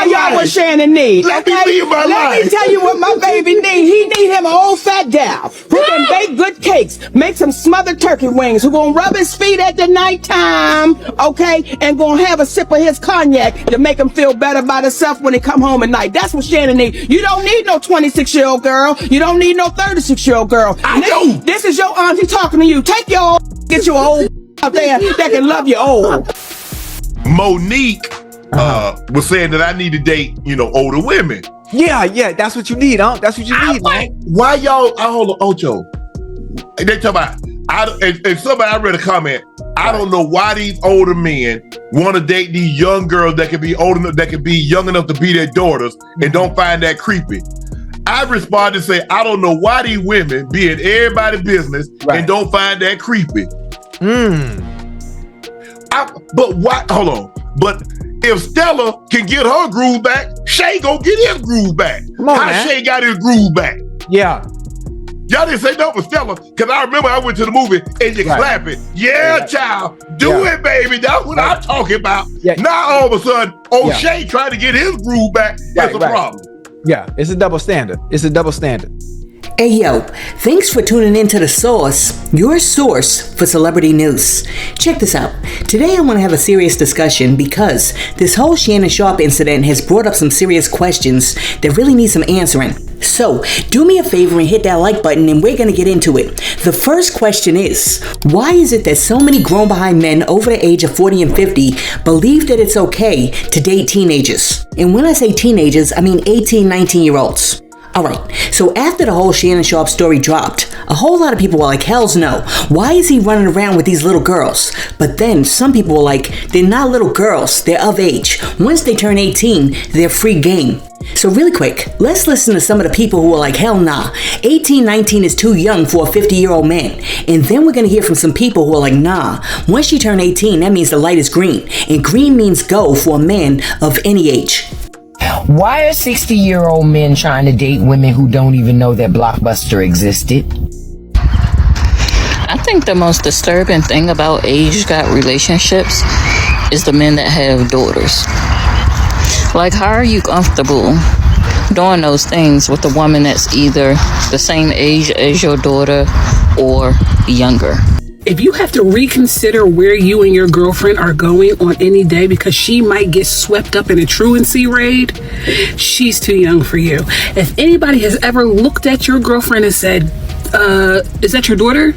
tell y'all what Shannon needs. Let me live my life. Let me tell you what my baby needs. He need him an old fat gal who can bake good cakes, make some smothered turkey wings, who gonna rub his feet at the nighttime, okay, and gonna have a sip of his cognac to make him feel better about himself when he come home at night. That's what Shannon needs. You don't need no 26-year-old girl. You don't need no 36-year-old girl. This is your auntie talking to you. Take your old, get you an old out there that can love you old. Monique was saying that I need to date, older women. Yeah, that's what you need, huh? That's what you need, man. Why y'all? Hold on, Ocho. They talk about. And somebody, I read a comment. I don't know why these older men want to date these young girls that can be old enough, that can be young enough to be their daughters, and don't find that creepy. I respond to say, I don't know why these women be in everybody's business and don't find that creepy. But why? Hold on. But if Stella can get her groove back, Shay gonna get his groove back. How Shay got his groove back? Yeah. Y'all didn't say nothing for Stella, because I remember I went to the movie and you clap it. Yeah, child. Do it, baby. That's what I'm talking about. Yeah. Now all of a sudden, Shay trying to get his groove back. That's a problem. Yeah, it's a double standard. It's a double standard. Hey yo, thanks for tuning in to The Source, your source for celebrity news. Check this out. Today I want to have a serious discussion because this whole Shannon Sharpe incident has brought up some serious questions that really need some answering. So, do me a favor and hit that like button and we're going to get into it. The first question is, why is it that so many grown behind men over the age of 40 and 50 believe that it's okay to date teenagers? And when I say teenagers, I mean 18, 19-year-olds. Alright, so after the whole Shannon Sharpe story dropped, a whole lot of people were like, hells no, why is he running around with these little girls? But then some people were like, they're not little girls, they're of age. Once they turn 18, they're free game. So really quick, let's listen to some of the people who are like, hell nah, 18, 19 is too young for a 50-year-old man. And then we're gonna hear from some people who are like, nah, once you turn 18, that means the light is green. And green means go for a man of any age. Why are 60-year-old men trying to date women who don't even know that Blockbuster existed? I think the most disturbing thing about age-gap relationships is the men that have daughters. Like, how are you comfortable doing those things with a woman that's either the same age as your daughter or younger? If you have to reconsider where you and your girlfriend are going on any day because she might get swept up in a truancy raid, she's too young for you. If anybody has ever looked at your girlfriend and said, is that your daughter?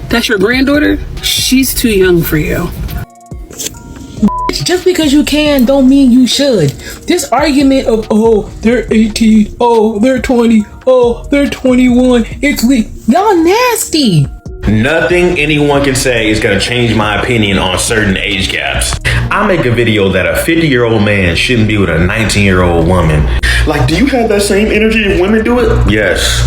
That's your granddaughter? She's too young for you. Just because you can don't mean you should. This argument of, oh, they're 18, oh, they're 20, oh, they're 21, it's legal. Y'all nasty. Nothing anyone can say is going to change my opinion on certain age gaps. I make a video that a 50-year-old man shouldn't be with a 19-year-old woman. Like, do you have that same energy if women do it? Yes.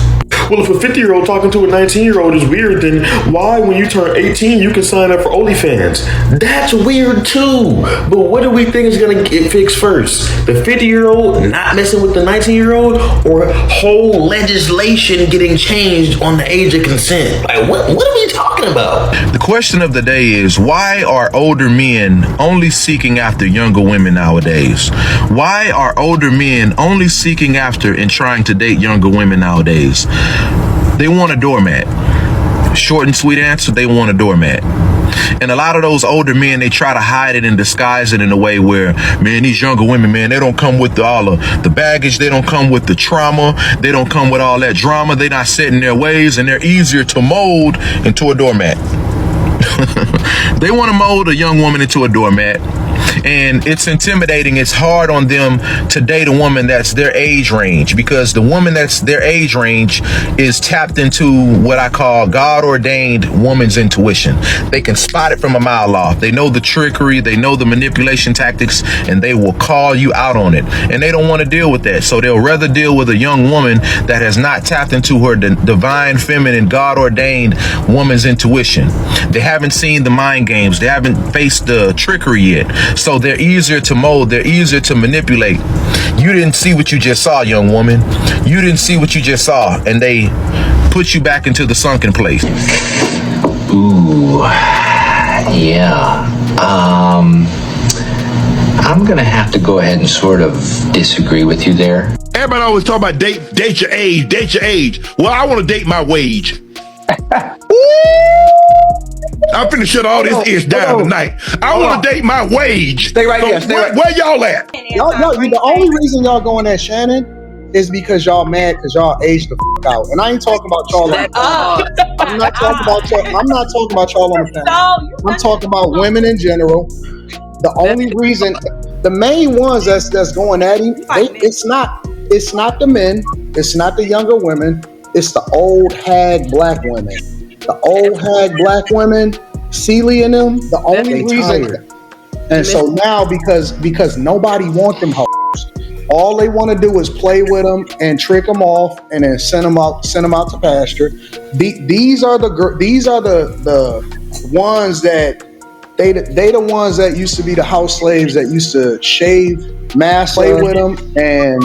Well, if a 50-year-old talking to a 19-year-old is weird, then why, when you turn 18, you can sign up for OnlyFans? That's weird too. But what do we think is going to get fixed first? The 50-year-old not messing with the 19-year-old, or whole legislation getting changed on the age of consent? Like, what are we talking about? The question of the day is, why are older men only seeking after younger women nowadays? Why are older men only seeking after and trying to date younger women nowadays? They want a doormat. Short and sweet answer, they want a doormat. And a lot of those older men, they try to hide it and disguise it in a way where, man, these younger women, man, they don't come with all of the baggage. They don't come with the trauma. They don't come with all that drama. They're not set in their ways, and they're easier to mold into a doormat. They want to mold a young woman into a doormat. And it's intimidating. It's hard on them to date a woman that's their age range, because the woman that's their age range is tapped into what I call God-ordained woman's intuition. They can spot it from a mile off. They know the trickery, they know the manipulation tactics, and they will call you out on it. And they don't want to deal with that. So they'll rather deal with a young woman that has not tapped into her divine, feminine, God-ordained woman's intuition. They haven't seen the mind games. They haven't faced the trickery yet. So they're easier to mold. They're easier to manipulate. You didn't see what you just saw, young woman. You didn't see what you just saw. And they put you back into the sunken place. Ooh, yeah. I'm gonna have to go ahead and sort of disagree with you there. Everybody always talk about date your age, date your age. Well, I want to date my wage. I'm finna shut all this ish down tonight. I want to date my wage. Stay right there. Stay right. Where y'all at? Y'all, the only reason y'all going at Shannon is because y'all mad because y'all aged the out. And I ain't talking about y'all. I'm not talking about y'all. I'm not talking about y'all on the panel. I'm talking about women in general. The only reason, the main ones that's going at him, it's not the men, it's not the younger women, it's the old hag black women. The old hag black women, Celie and them, the only reason. And so now because nobody want them hoes, all they want to do is play with them and trick them off and then send them out to pasture. These are the ones that they the ones that used to be the house slaves that used to shave, play with them, and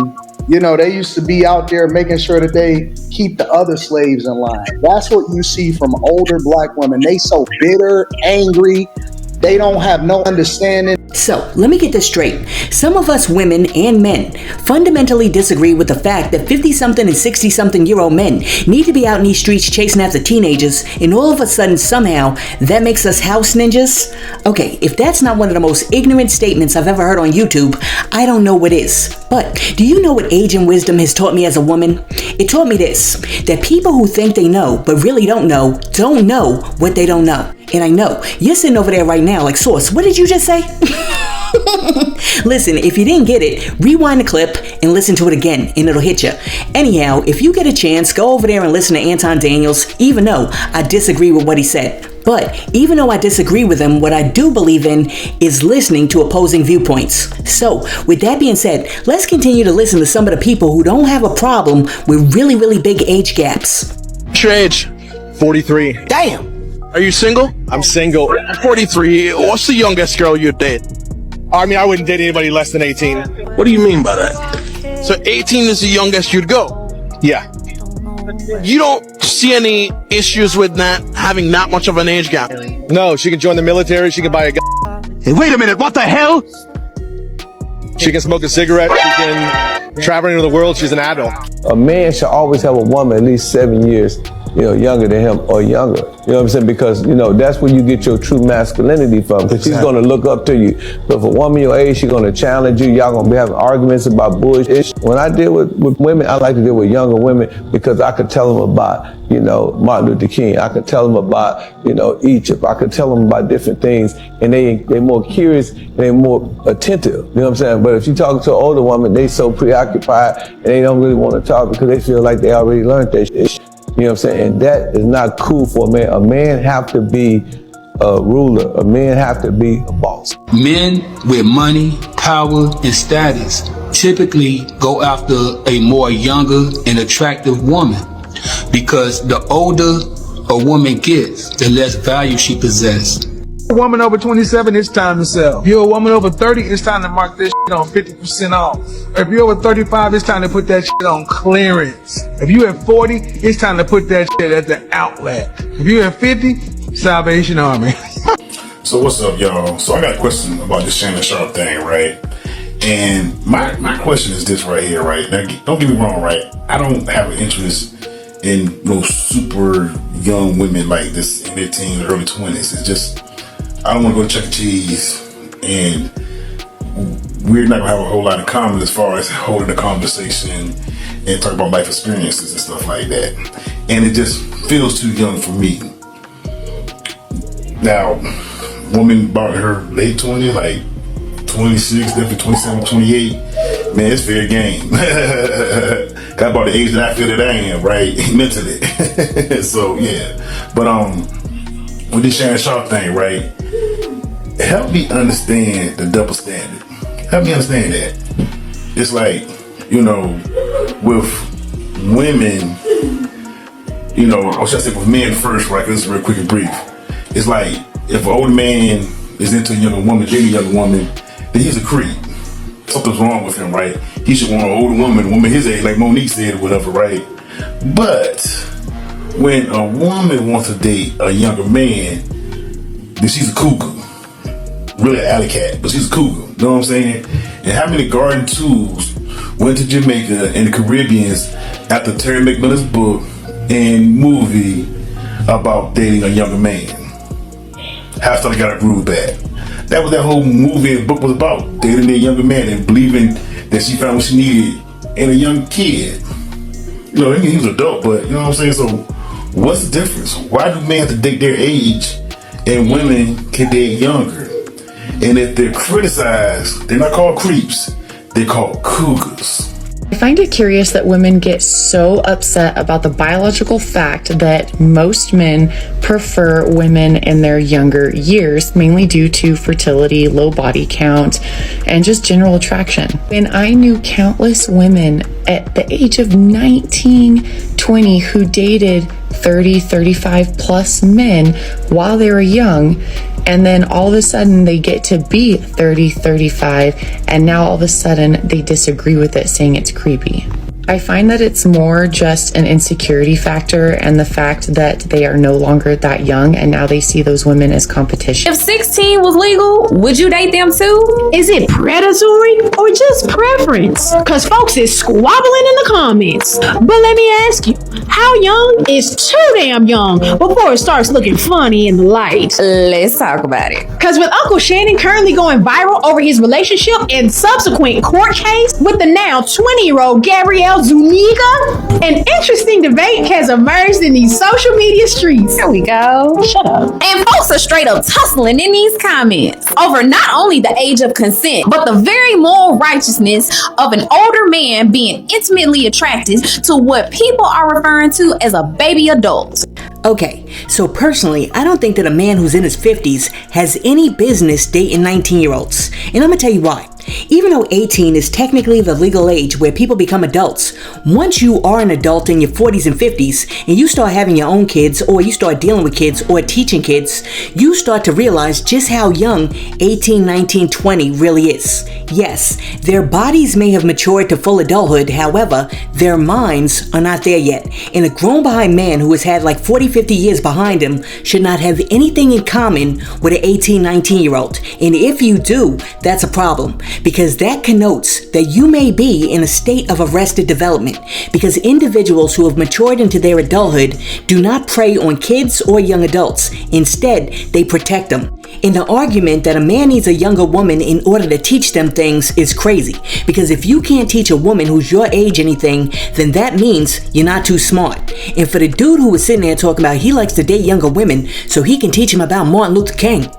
they used to be out there making sure that they keep the other slaves in line. That's what you see from older black women. They so bitter, angry. They don't have no understanding. So, let me get this straight. Some of us women and men fundamentally disagree with the fact that 50-something and 60-something-year-old men need to be out in these streets chasing after teenagers, and all of a sudden, somehow, that makes us house ninjas? Okay, if that's not one of the most ignorant statements I've ever heard on YouTube, I don't know what is. But, do you know what age and wisdom has taught me as a woman? It taught me this, that people who think they know, but really don't know what they don't know. And I know, you're sitting over there right now like, Source, what did you just say? Listen, if you didn't get it, rewind the clip and listen to it again, and it'll hit you. Anyhow, if you get a chance, go over there and listen to Anton Daniels, even though I disagree with what he said. But even though I disagree with him, what I do believe in is listening to opposing viewpoints. So, with that being said, let's continue to listen to some of the people who don't have a problem with really, really big age gaps. What's your age? 43. Damn. Are you single? I'm single. I'm 43. What's the youngest girl you'd date? I mean, I wouldn't date anybody less than 18. What do you mean by that? So 18 is the youngest you'd go? Yeah. You don't see any issues with not having that much of an age gap? No, she can join the military. She can buy a gun. Hey, wait a minute. What the hell? She can smoke a cigarette. She can travel into the world. She's an adult. A man should always have a woman at least 7 years, younger than him or younger. You know what I'm saying? Because, that's where you get your true masculinity from. Because she's going to look up to you. But if a woman your age, she's going to challenge you. Y'all going to be having arguments about bullshit. When I deal with women, I like to deal with younger women because I could tell them about, Martin Luther King. I could tell them about, Egypt. I could tell them about different things. And they're more curious and they're more attentive. You know what I'm saying? But if you talk to an older woman, they so preoccupied and they don't really want to talk because they feel like they already learned that shit. You know what I'm saying? And that is not cool for a man. A man have to be a ruler. A man have to be a boss. Men with money, power, and status typically go after a more younger and attractive woman because the older a woman gets, the less value she possesses. A woman over 27, it's time to sell. If you're a woman over 30, it's time to mark this shit on 50% off. If you're over 35, it's time to put that shit on clearance. If you're at 40, it's time to put that shit at the outlet. If you're at 50, Salvation Army. So what's up, y'all? So I got a question about this Shannon Sharpe thing, right? And my question is this right here, right? Now, don't get me wrong, right? I don't have an interest in no super young women like this in their teens or early 20s. It's just, I don't want to go to Chuck E. Cheese and we're not gonna have a whole lot in common as far as holding a conversation and talk about life experiences and stuff like that. And it just feels too young for me. Now, woman about her late 20s, like 26, definitely 27, 28, man, it's fair game. Got about the age that I feel that I am, right? Mentally. So, yeah. But with this Shannon Sharpe thing, right? Help me understand the double standard. Help me understand that. It's like, with women, or should I say with men first, right? Because it's real quick and brief. It's like, if an older man is into a younger woman, dating a younger woman, then he's a creep. Something's wrong with him, right? He should want an older woman his age, like Monique said or whatever, right? But when a woman wants to date a younger man, then she's a cougar. really an alley cat, but she's a cougar. You know what I'm saying? And how many garden tools went to Jamaica and the Caribbeans after Terry McMillan's book and movie about dating a younger man? How Started got her groove back. That was that whole movie and book was about. Dating a younger man and believing that she found what she needed in a young kid. You know, he was an adult, but you know what I'm saying? So what's the difference? Why do men have to date their age and women can date younger? And if they're criticized, they're not called creeps, they're called cougars. I find it curious that women get so upset about the biological fact that most men prefer women in their younger years, mainly due to fertility, low body count, and just general attraction. And I knew countless women at the age of 19, 20 who dated 30, 35 plus men while they were young. And then all of a sudden they get to be 30, 35, and now all of a sudden they disagree with it, saying it's creepy. I find that it's more just an insecurity factor and the fact that they are no longer that young and now they see those women as competition. If 16 was legal, would you date them too? Is it predatory or just preference? Because folks is squabbling in the comments. But let me ask you, how young is too damn young before it starts looking funny in the light? Let's talk about it. Because with Uncle Shannon currently going viral over his relationship and subsequent court case with the now 20-year-old Gabrielle Zuniga, an interesting debate has emerged in these social media streets. Here we go. Shut up. And folks are straight up tussling in these comments over not only the age of consent, but the very moral righteousness of an older man being intimately attracted to what people are referring to as a baby adult. Okay, so personally, I don't think that a man who's in his 50s has any business dating 19-year-olds. And I'm gonna tell you why. Even though 18 is technically the legal age where people become adults, once you are an adult in your 40s and 50s and you start having your own kids, or you start dealing with kids or teaching kids, you start to realize just how young 18, 19, 20 really is. Yes, their bodies may have matured to full adulthood, however, their minds are not there yet. And a grown behind man who has had like 40, 50 years behind him should not have anything in common with an 18, 19-year-old. And if you do, that's a problem, because that connotes that you may be in a state of arrested development, because individuals who have matured into their adulthood do not prey on kids or young adults. Instead, they protect them. And the argument that a man needs a younger woman in order to teach them things is crazy, because if you can't teach a woman who's your age anything, then that means you're not too smart. And for the dude who was sitting there talking about he likes to date younger women so he can teach him about Martin Luther King,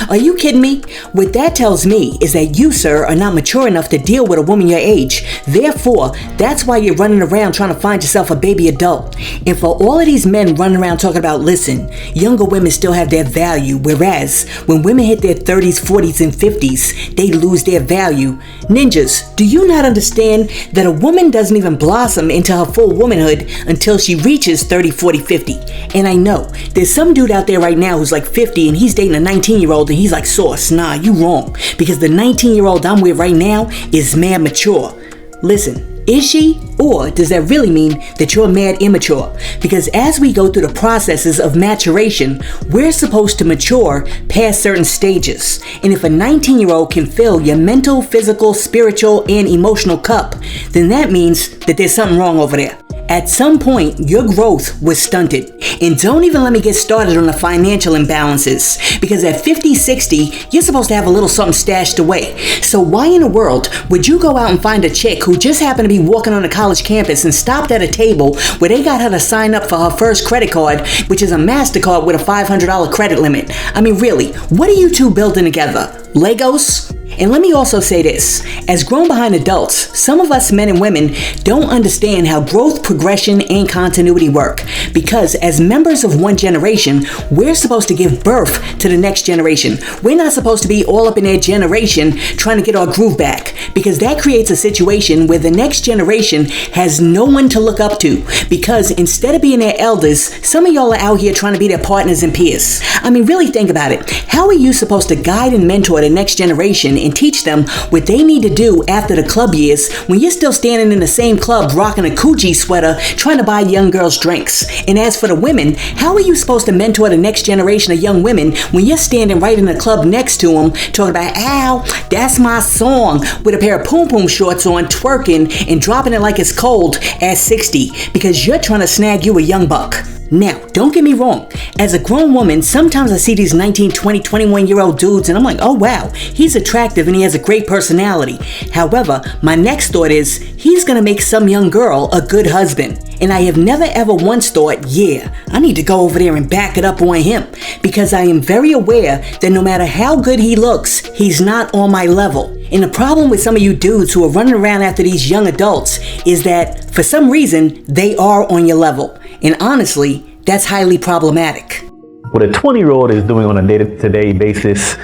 are you kidding me? What that tells me is that you, sir, are not mature enough to deal with a woman your age. Therefore, that's why you're running around trying to find yourself a baby adult. And for all of these men running around talking about, listen, younger women still have their value, whereas when women hit their 30s, 40s, and 50s, they lose their value. Ninjas, do you not understand that a woman doesn't even blossom into her full womanhood until she reaches 30, 40, 50? And I know, there's some dude out there right now who's like 50 and he's dating a 19-year-old and he's like, sauce, nah, you wrong. Because the 19-year-old I'm with right now is mad mature. Listen, is she? Or does that really mean that you're mad immature? Because as we go through the processes of maturation, we're supposed to mature past certain stages. And if a 19-year-old can fill your mental, physical, spiritual, and emotional cup, then that means that there's something wrong over there. At some point, your growth was stunted. And don't even let me get started on the financial imbalances, because at 50, 60, you're supposed to have a little something stashed away. So why in the world would you go out and find a chick who just happened to be walking on a college campus and stopped at a table where they got her to sign up for her first credit card, which is a MasterCard with a $500 credit limit? I mean, really, what are you two building together? Legos? And let me also say this, as grown behind adults, some of us men and women don't understand how growth, progression, and continuity work. Because as members of one generation, we're supposed to give birth to the next generation. We're not supposed to be all up in their generation trying to get our groove back, because that creates a situation where the next generation has no one to look up to. Because instead of being their elders, some of y'all are out here trying to be their partners and peers. I mean, really think about it. How are you supposed to guide and mentor the next generation and teach them what they need to do after the club years when you're still standing in the same club rocking a Coogi sweater trying to buy young girls drinks. And as for the women, how are you supposed to mentor the next generation of young women when you're standing right in the club next to them talking about, ow, that's my song, with a pair of poom poom shorts on, twerking and dropping it like it's cold at 60 because you're trying to snag you a young buck? Now, don't get me wrong. As a grown woman, sometimes I see these 19, 20, 21-year-old dudes and I'm like, oh wow, he's attractive and he has a great personality. However, my next thought is, he's gonna make some young girl a good husband. And I have never ever once thought, yeah, I need to go over there and back it up on him. Because I am very aware that no matter how good he looks, he's not on my level. And the problem with some of you dudes who are running around after these young adults is that, for some reason, they are on your level. And honestly, that's highly problematic. What a 20-year-old is doing on a day-to-day basis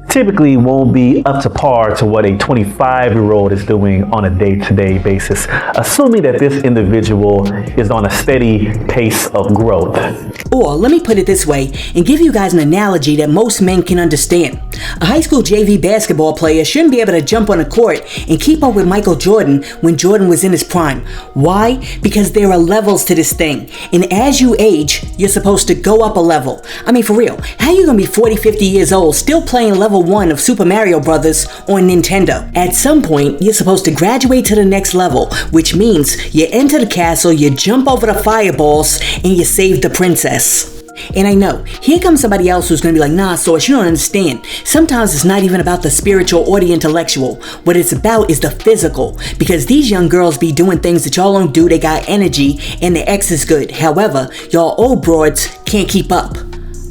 typically won't be up to par to what a 25-year-old is doing on a day-to-day basis, assuming that this individual is on a steady pace of growth. Or let me put it this way and give you guys an analogy that most men can understand. A high school JV basketball player shouldn't be able to jump on a court and keep up with Michael Jordan when Jordan was in his prime. Why? Because there are levels to this thing. And as you age, you're supposed to go up a level. I mean, for real, how are you gonna be 40, 50 years old still playing level 1 of Super Mario Brothers on Nintendo? At some point, you're supposed to graduate to the next level, which means you enter the castle, you jump over the fireballs, and you save the princess. And I know, here comes somebody else who's gonna be like, nah, Source, you don't understand. Sometimes it's not even about the spiritual or the intellectual. What it's about is the physical. Because these young girls be doing things that y'all don't do, they got energy, and the X is good. However, y'all old broads can't keep up.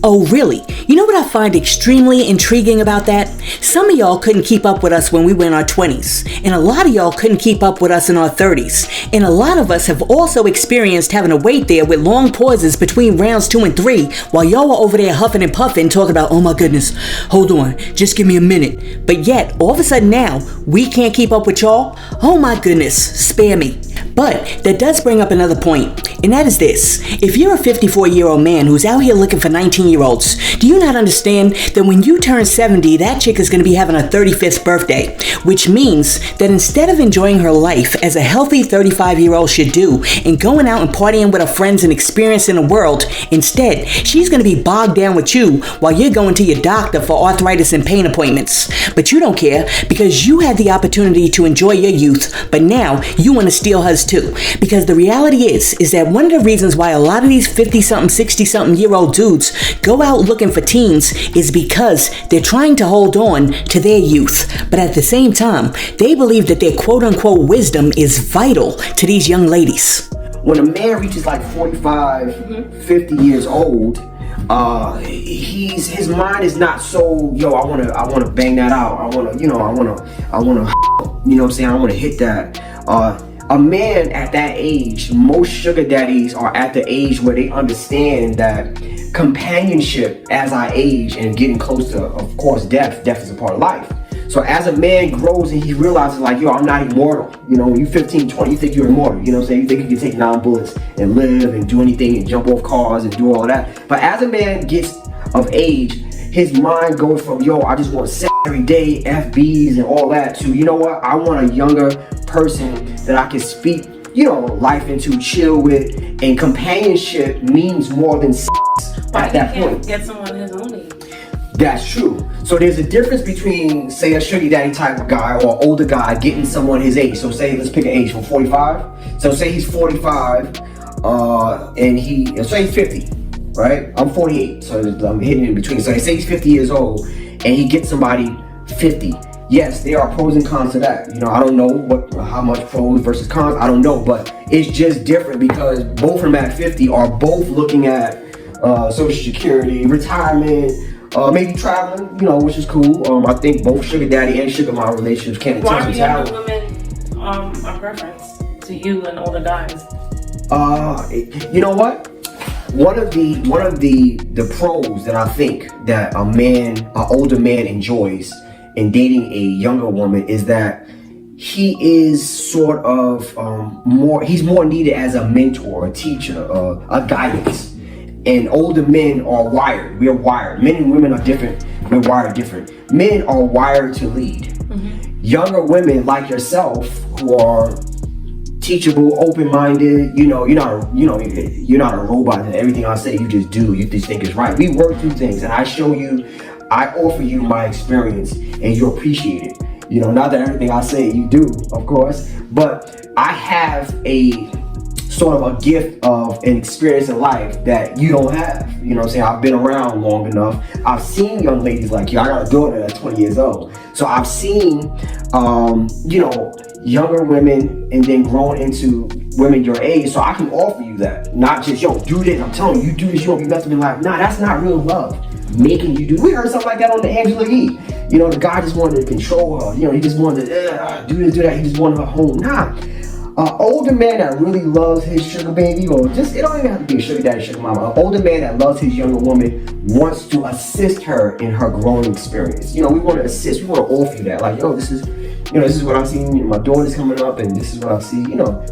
Oh, really? You know what I find extremely intriguing about that? Some of y'all couldn't keep up with us when we were in our 20s, and a lot of y'all couldn't keep up with us in our 30s, and a lot of us have also experienced having to wait there with long pauses between rounds 2 and 3 while y'all were over there huffing and puffing talking about, oh my goodness, hold on, just give me a minute. But yet, all of a sudden now, we can't keep up with y'all? Oh my goodness, spare me. But that does bring up another point, and that is this. If you're a 54-year-old man who's out here looking for 19-year-olds, do you not understand that when you turn 70, that chick is going to be having her 35th birthday? Which means that instead of enjoying her life as a healthy 35-year-old should do, and going out and partying with her friends and experiencing the world, instead, she's going to be bogged down with you while you're going to your doctor for arthritis and pain appointments. But you don't care because you had the opportunity to enjoy your youth, but now you want to steal hers too. Because the reality is that one of the reasons why a lot of these 50-something, 60-something-year-old dudes go out looking for teens is because they're trying to hold on to their youth. But at the same time, they believe that their quote-unquote wisdom is vital to these young ladies. When a man reaches like 45, 50 years old, his mind is not so, yo, I wanna bang that out. I wanna, you know what I'm saying? I wanna hit that. A man at that age, most sugar daddies are at the age where they understand that companionship as I age and getting close to, of course, death is a part of life. So as a man grows and he realizes like, yo, I'm not immortal. You know, when you're 15, 20, you think you're immortal. You know what I'm saying? You think you can take 9 bullets and live and do anything and jump off cars and do all that. But as a man gets of age, his mind goes from, yo, I just want sex every day, FBs and all that, to, you know what, I want a younger person that I can speak, you know, life into, chill with, and companionship means more than sex at that point. Get someone his own age. That's true. So there's a difference between, say, a sugar daddy type of guy or older guy getting someone his age. So say, let's pick an age from 45. So say he's 45, and say he's 50. Right? I'm 48, so I'm hitting in between. So I say he's 50 years old and he gets somebody 50. Yes, there are pros and cons to that. You know, I don't know how much pros versus cons, I don't know, but it's just different because both of them at 50 are both looking at Social Security, retirement, maybe traveling, you know, which is cool. I think both sugar daddy and sugar mom relationships can Why attest do to younger women a preference to you and older guys? You know what? One of the pros that I think that an older man enjoys in dating a younger woman is that he is sort of he's more needed as a mentor, a teacher, a guidance. And older men are wired. We're wired. Men and women are different. We're wired different. Men are wired to lead. Younger women like yourself who are teachable, open-minded, you're not a robot that everything I say you just do, you just think is right. We work through things, and I offer you my experience, and you appreciate it. Not that everything I say you do, of course, but I have a sort of a gift of an experience in life that you don't have. You know what I'm saying? I've been around long enough. I've seen young ladies like you. I got a daughter that's 20 years old. So I've seen, younger women and then grown into women your age. So I can offer you that. Not just, do this. I'm telling you, you do this, you won't be messing with life. Nah, that's not real love. Making you do. We heard something like that on the Angela Yee. The guy just wanted to control her. He just wanted to do this, do that. He just wanted her home. Nah. Older man that really loves his sugar baby, or just, it don't even have to be a sugar daddy, sugar mama. An older man that loves his younger woman wants to assist her in her growing experience. We want to assist. We want to offer you that. Like, this is what I'm seeing. My daughter's coming up, and this is what I see.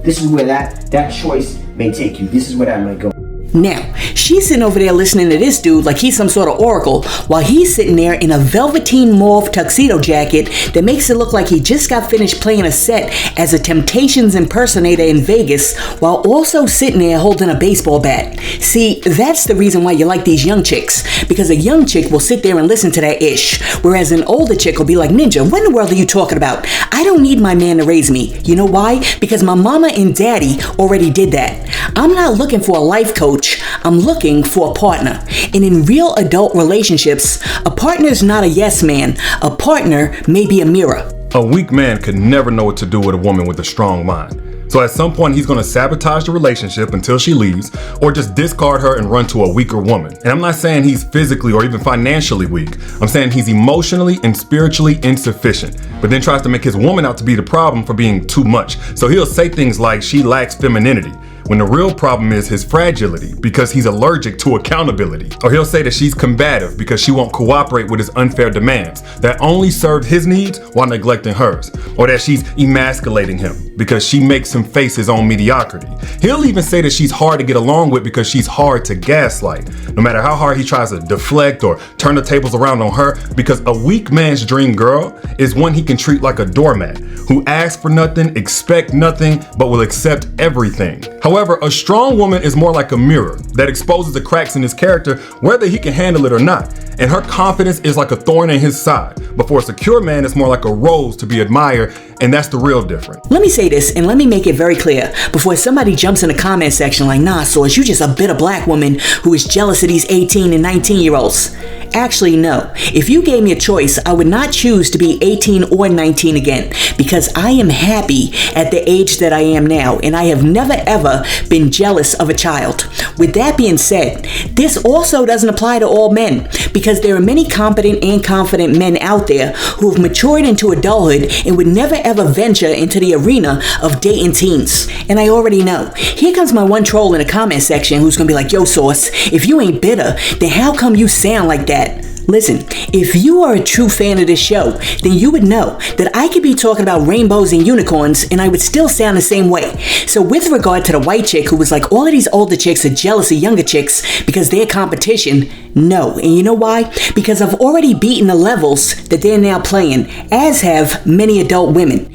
This is where that choice may take you. This is where that might go. Now, she's sitting over there listening to this dude like he's some sort of oracle, while he's sitting there in a velveteen mauve tuxedo jacket that makes it look like he just got finished playing a set as a Temptations impersonator in Vegas, while also sitting there holding a baseball bat. See, that's the reason why you like these young chicks, because a young chick will sit there and listen to that ish, whereas an older chick will be like, Ninja, what in the world are you talking about? I don't need my man to raise me. You know why? Because my mama and daddy already did that. I'm not looking for a life coach. I'm looking for a partner. And in real adult relationships, a partner is not a yes man. A partner may be a mirror. A weak man could never know what to do with a woman with a strong mind. So at some point, he's going to sabotage the relationship until she leaves, or just discard her and run to a weaker woman. And I'm not saying he's physically or even financially weak. I'm saying he's emotionally and spiritually insufficient, but then tries to make his woman out to be the problem for being too much. So he'll say things like she lacks femininity, when the real problem is his fragility, because he's allergic to accountability. Or he'll say that she's combative because she won't cooperate with his unfair demands that only serve his needs while neglecting hers. Or that she's emasculating him because she makes him face his own mediocrity. He'll even say that she's hard to get along with because she's hard to gaslight, no matter how hard he tries to deflect or turn the tables around on her, because a weak man's dream girl is one he can treat like a doormat, who asks for nothing, expect nothing, but will accept everything. However, a strong woman is more like a mirror that exposes the cracks in his character, whether he can handle it or not. And her confidence is like a thorn in his side. But for a secure man, it's more like a rose to be admired, and that's the real difference. Let me say this, and let me make it very clear before somebody jumps in the comment section like, nah, Source, you just a bitter black woman who is jealous of these 18 and 19-year-olds. Actually, no. If you gave me a choice, I would not choose to be 18 or 19 again, because I am happy at the age that I am now, and I have never ever been jealous of a child. With that being said, this also doesn't apply to all men, because there are many competent and confident men out there who have matured into adulthood and would never ever venture into the arena of dating teens. And I already know. Here comes my one troll in the comment section who's gonna be like, yo, Source, if you ain't bitter, then how come you sound like that? Listen, if you are a true fan of this show, then you would know that I could be talking about rainbows and unicorns and I would still sound the same way. So with regard to the white chick who was like, all of these older chicks are jealous of younger chicks because they're competition, no. And you know why? Because I've already beaten the levels that they're now playing, as have many adult women.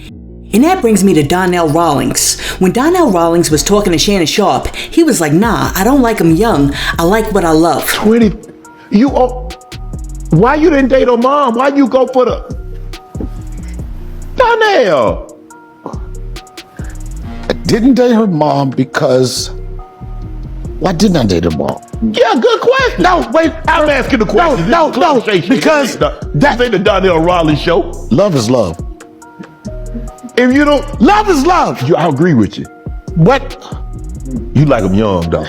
And that brings me to Donnell Rawlings. When Donnell Rawlings was talking to Shannon Sharpe, he was like, nah, I don't like them young. I like what I love. Why you didn't date her mom? Why you go for the Donnell? I didn't date her mom because why didn't I date her mom? Yeah, good question. No, wait. I'm asking the question. No, because that ain't the Donnell Rawlings show. Love is love. If you don't, love is love. I agree with you. What? You like them young, though.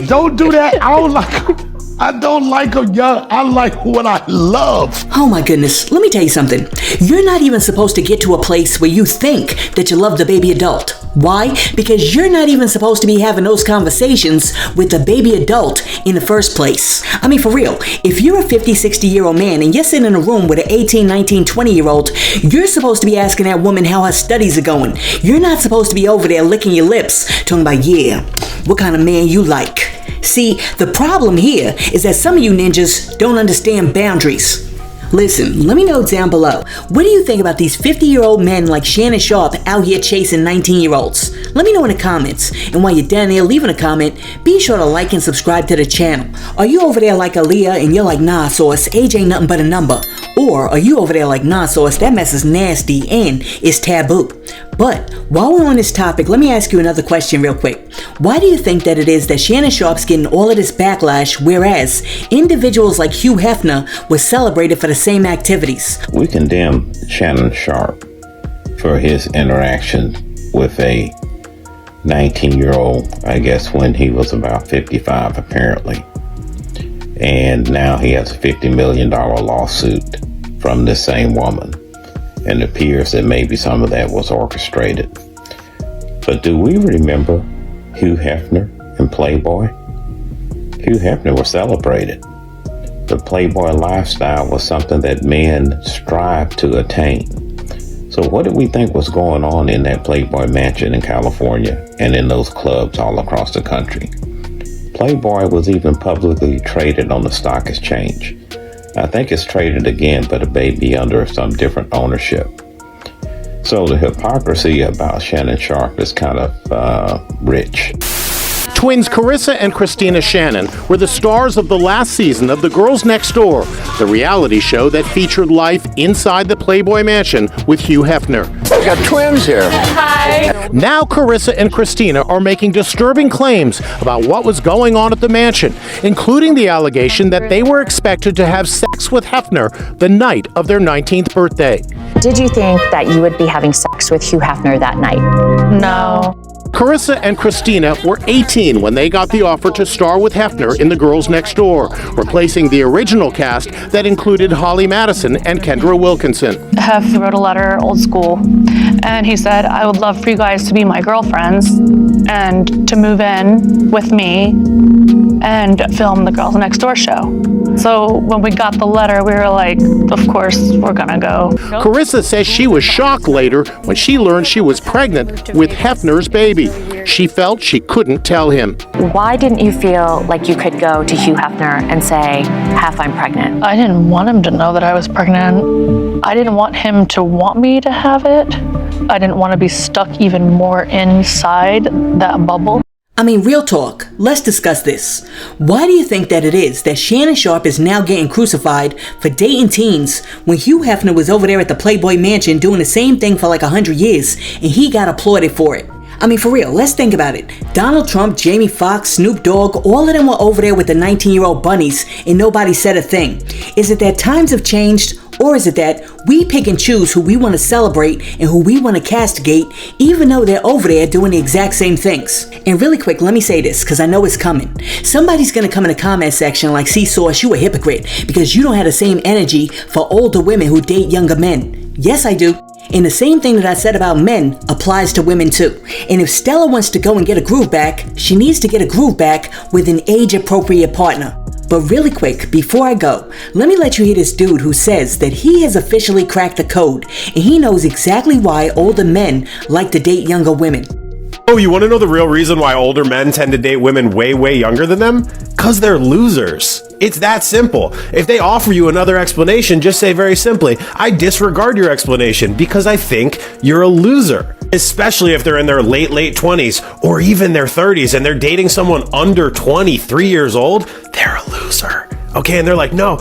Don't do that. I don't like. I don't like them young. I like what I love. Oh my goodness, let me tell you something. You're not even supposed to get to a place where you think that you love the baby adult. Why? Because you're not even supposed to be having those conversations with the baby adult in the first place. I mean, for real, if you're a 50, 60-year-old man and you're sitting in a room with an 18, 19, 20-year-old, you're supposed to be asking that woman how her studies are going. You're not supposed to be over there licking your lips, talking about, yeah, what kind of man you like. See, the problem here is that some of you ninjas don't understand boundaries. Listen, let me know down below. What do you think about these 50-year-old men like Shannon Sharpe out here chasing 19-year-olds? Let me know in the comments. And while you're down there leaving a comment, be sure to like and subscribe to the channel. Are you over there like Aaliyah and you're like, nah, Sauce, age ain't nothing but a number? Or are you over there like, nah, Sauce, that mess is nasty and it's taboo? But while we're on this topic, let me ask you another question real quick. Why do you think that it is that Shannon Sharpe's getting all of this backlash, whereas individuals like Hugh Hefner were celebrated for the same activities? We condemn Shannon Sharpe for his interaction with a 19-year-old, I guess when he was about 55 apparently. And now he has a $50 million lawsuit from the same woman. And it appears that maybe some of that was orchestrated. But do we remember Hugh Hefner and Playboy? Hugh Hefner was celebrated. The Playboy lifestyle was something that men strive to attain. So what did we think was going on in that Playboy mansion in California and in those clubs all across the country? Playboy was even publicly traded on the stock exchange. I think it's traded again, but it may be under some different ownership. So the hypocrisy about Shannon Sharpe is kind of rich. Twins Carissa and Christina Shannon were the stars of the last season of The Girls Next Door, the reality show that featured life inside the Playboy Mansion with Hugh Hefner. We got twins here. Hi. Now Carissa and Christina are making disturbing claims about what was going on at the mansion, including the allegation that they were expected to have sex with Hefner the night of their 19th birthday. Did you think that you would be having sex with Hugh Hefner that night? No. Carissa and Christina were 18 when they got the offer to star with Hefner in The Girls Next Door, replacing the original cast that included Holly Madison and Kendra Wilkinson. Hef wrote a letter, old school, and he said, I would love for you guys to be my girlfriends and to move in with me and film The Girls Next Door show. So when we got the letter, we were like, of course, we're gonna go. Carissa says she was shocked later when she learned she was pregnant with Hefner's baby. She felt she couldn't tell him. Why didn't you feel like you could go to Hugh Hefner and say, Hef, I'm pregnant? I didn't want him to know that I was pregnant. I didn't want him to want me to have it. I didn't want to be stuck even more inside that bubble. I mean, real talk, let's discuss this. Why do you think that it is that Shannon Sharpe is now getting crucified for dating teens when Hugh Hefner was over there at the Playboy Mansion doing the same thing for like 100 years and he got applauded for it? I mean, for real, let's think about it. Donald Trump, Jamie Foxx, Snoop Dogg, all of them were over there with the 19-year-old bunnies and nobody said a thing. Is it that times have changed, or is it that we pick and choose who we want to celebrate and who we want to castigate even though they're over there doing the exact same things? And really quick, let me say this because I know it's coming. Somebody's going to come in the comment section like, see, Sauce, you a hypocrite because you don't have the same energy for older women who date younger men. Yes, I do. And the same thing that I said about men applies to women too. And if Stella wants to go and get a groove back, she needs to get a groove back with an age-appropriate partner. But really quick, before I go, let me let you hear this dude who says that he has officially cracked the code and he knows exactly why older men like to date younger women. Oh, you want to know the real reason why older men tend to date women way, way younger than them? Because they're losers. It's that simple. If they offer you another explanation, just say very simply, I disregard your explanation because I think you're a loser. Especially if they're in their late 20s or even their 30s and they're dating someone under 23 years old, they're a loser. Okay, and they're like, no,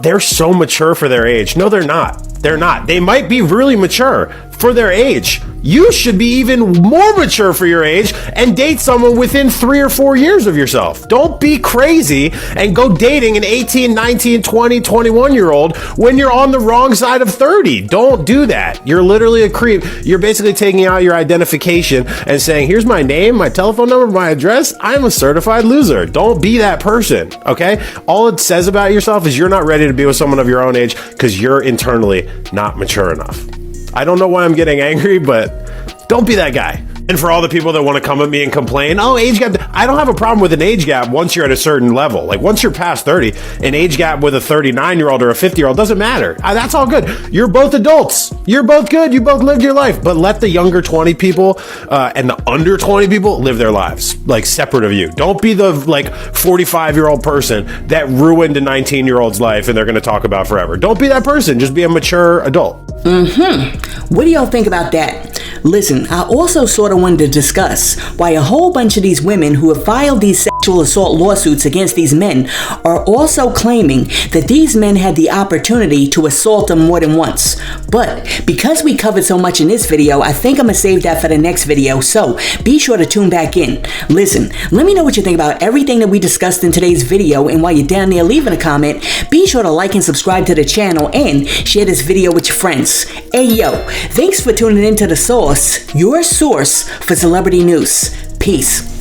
they're so mature for their age. No, they're not. They're not. They might be really mature for their age. You should be even more mature for your age and date someone within 3 or 4 years of yourself. Don't be crazy and go dating an 18, 19, 20, 21-year-old when you're on the wrong side of 30. Don't do that. You're literally a creep. You're basically taking out your identification and saying, here's my name, my telephone number, my address. I'm a certified loser. Don't be that person, okay? All it says about yourself is you're not ready to be with someone of your own age because you're internally not mature enough. I don't know why I'm getting angry, but don't be that guy. And for all the people that want to come at me and complain, oh, age gap, I don't have a problem with an age gap once you're at a certain level. Like once you're past 30, an age gap with a 39-year-old or a 50-year-old doesn't matter. That's all good. You're both adults. You're both good. You both lived your life. But let the younger 20 people and the under 20 people live their lives, like separate of you. Don't be the like 45-year-old person that ruined a 19-year-old's life and they're going to talk about forever. Don't be that person. Just be a mature adult. What do y'all think about that? Listen, I also sort of wanted to discuss why a whole bunch of these women who have filed these sexual assault lawsuits against these men are also claiming that these men had the opportunity to assault them more than once. But because we covered so much in this video, I think I'm gonna save that for the next video, so be sure to tune back in. Listen, let me know what you think about everything that we discussed in today's video, and while you're down there leaving a comment, be sure to like and subscribe to the channel and share this video with your friends. Hey yo, thanks for tuning in to The Source, your source for celebrity news. Peace.